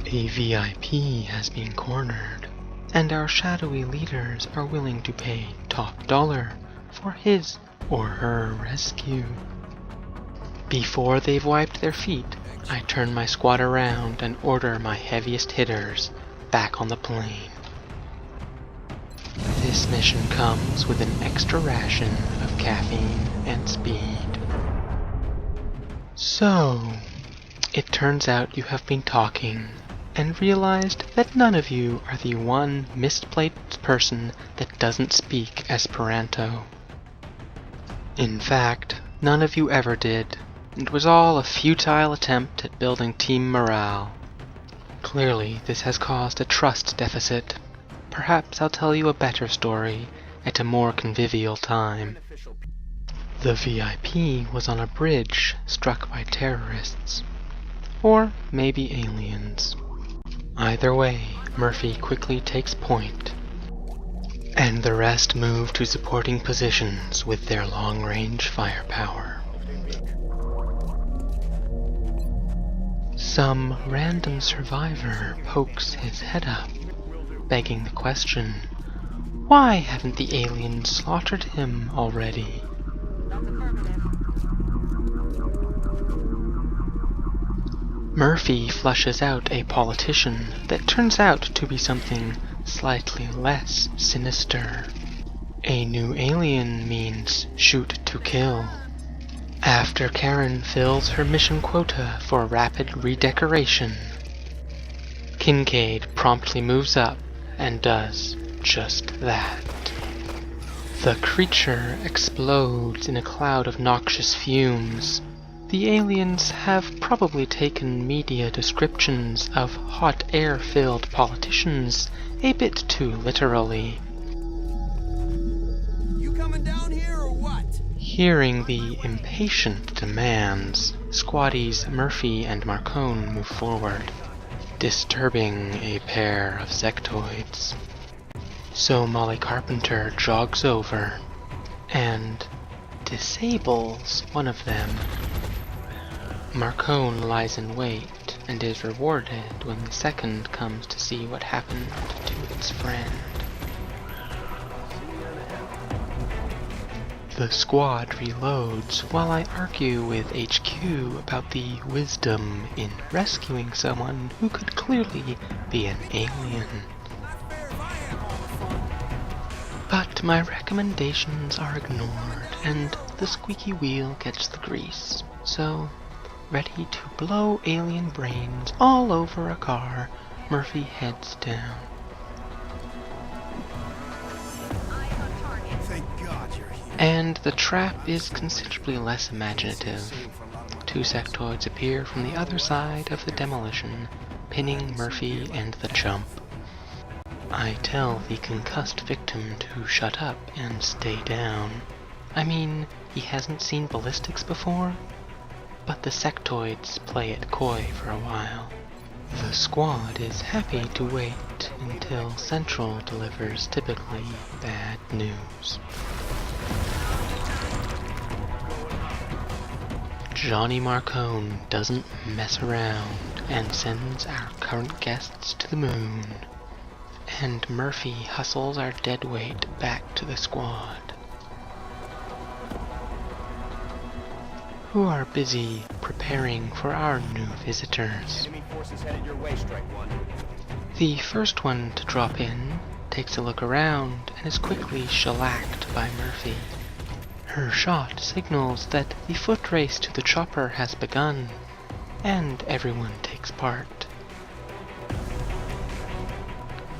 A VIP has been cornered, and our shadowy leaders are willing to pay top dollar for his or her rescue. Before they've wiped their feet, I turn my squad around and order my heaviest hitters back on the plane. This mission comes with an extra ration of caffeine and speed. So, it turns out you have been talking and realized that none of you are the one misplaced person that doesn't speak Esperanto. In fact, none of you ever did. It was all a futile attempt at building team morale. Clearly, this has caused a trust deficit. Perhaps I'll tell you a better story at a more convivial time. The VIP was on a bridge struck by terrorists. Or maybe aliens. Either way, Murphy quickly takes point, and the rest move to supporting positions with their long-range firepower. Some random survivor pokes his head up, begging the question, why haven't the aliens slaughtered him already? Murphy flushes out a politician that turns out to be something slightly less sinister. A new alien means shoot to kill. After Karen fills her mission quota for rapid redecoration, Kincaid promptly moves up and does just that. The creature explodes in a cloud of noxious fumes. The aliens have probably taken media descriptions of hot air-filled politicians a bit too literally. You coming down here or what? Hearing the impatient demands, squaddies Murphy and Marcone move forward, disturbing a pair of sectoids. So Molly Carpenter jogs over and disables one of them. Marcone lies in wait and is rewarded when the second comes to see what happened to its friend. The squad reloads while I argue with HQ about the wisdom in rescuing someone who could clearly be an alien. But my recommendations are ignored and the squeaky wheel gets the grease, so ready to blow alien brains all over a car, Murphy heads down. Thank God you're here. And the trap is considerably less imaginative. Two sectoids appear from the other side of the demolition, pinning Murphy and the chump. I tell the concussed victim to shut up and stay down. I mean, he hasn't seen ballistics before? But the sectoids play it coy for a while. The squad is happy to wait until Central delivers typically bad news. Johnny Marcone doesn't mess around and sends our current guests to the moon. And Murphy hustles our deadweight back to the squad, who are busy preparing for our new visitors. Enemy forces headed your way, Strike One. The first one to drop in takes a look around and is quickly shellacked by Murphy. Her shot signals that the foot race to the chopper has begun, and everyone takes part.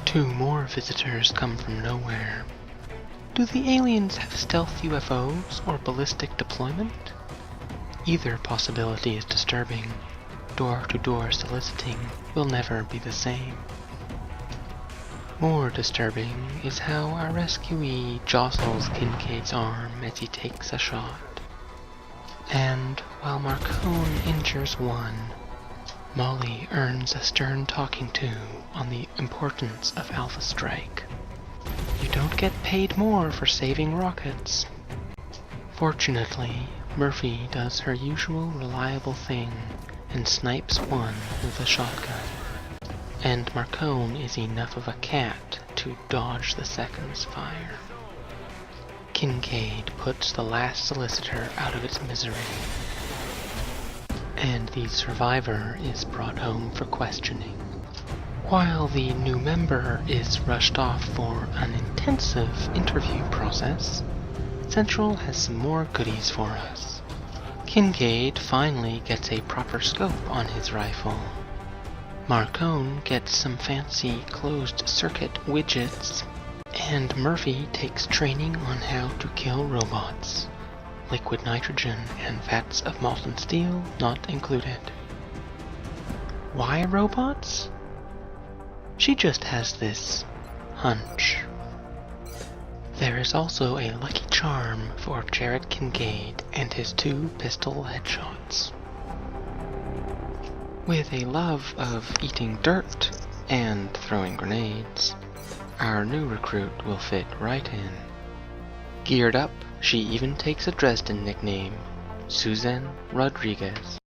Two more visitors come from nowhere. Do the aliens have stealth UFOs or ballistic deployment? Either possibility is disturbing. Door-to-door soliciting will never be the same. More disturbing is how our rescuee jostles Kincaid's arm as he takes a shot. And while Marcone injures one, Molly earns a stern talking to on the importance of Alpha Strike. You don't get paid more for saving rockets. Fortunately, Murphy does her usual reliable thing and snipes one with a shotgun. and Marcone is enough of a cat to dodge the second's fire. Kincaid puts the last solicitor out of its misery, and the survivor is brought home for questioning. While the new member is rushed off for an intensive interview process, Central has some more goodies for us. Kincaid finally gets a proper scope on his rifle. Marcone gets some fancy closed-circuit widgets, and Murphy takes training on how to kill robots. Liquid nitrogen and vats of molten steel not included. Why robots? She just has this hunch. There is also a lucky charm for Jarrett Kincaid and his 2 pistol headshots. With a love of eating dirt and throwing grenades, our new recruit will fit right in. Geared up, she even takes a Dresden nickname, Susan Rodriguez.